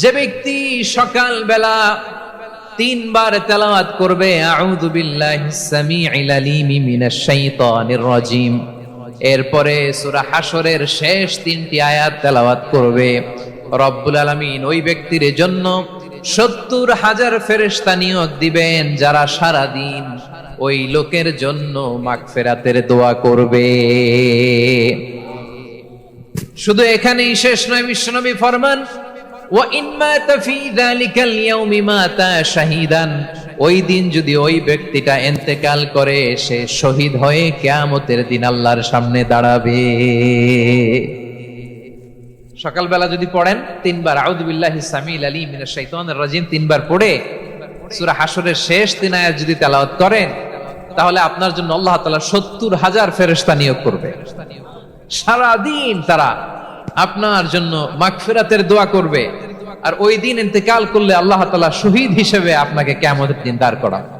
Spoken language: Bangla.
যে ব্যক্তি সকাল বেলা তিনবার তেলাওয়াত করবে আউযু বিল্লাহিস সামিউল আলিম মিনাশ শাইতানির রাজিম, এরপরে সূরা হাশরের শেষ তিনটি আয়াত তেলাওয়াত করবে, রব্বুল আলামিন ওই ব্যক্তির জন্য ৭০,০০০ ফেরেশতা নিয়োগ দিবেন যারা সারা দিন ওই লোকের জন্য মাগফিরাতের দোয়া করবে। শুধু এখানেই শেষ নয়, বিশ্বনবী ফরমান ওয়া ইন মাতা ফি যালিকাল ইয়াউমি মাতা শাহীদান, ওই দিন যদি ওই ব্যক্তিটা ইন্তেকাল করে সে শহীদ হয়ে কিয়ামতের দিন আল্লাহর সামনে দাঁড়াবে। সকালবেলা যদি পড়েন তিনবার আউযু বিল্লাহিস সামিউল আলিম মিনাশ শাইতানির রাজিম তিনবার পড়ে সূরা হাশরের শেষ তিন আয়াত যদি তেলাওয়াত করেন, তাহলে আপনার জন্য আল্লাহ তাআলা ৭০,০০০ ফেরেশতা নিয়োগ করবে। সারা দিন তারা আপনার জন্য মাগফিরাতের দোয়া করবে, আর ওই দিন ইন্তেকাল করলে আল্লাহ তাআলা শহীদ হিসেবে আপনাকে কিয়ামতের দিন দাঁড় করাবেন।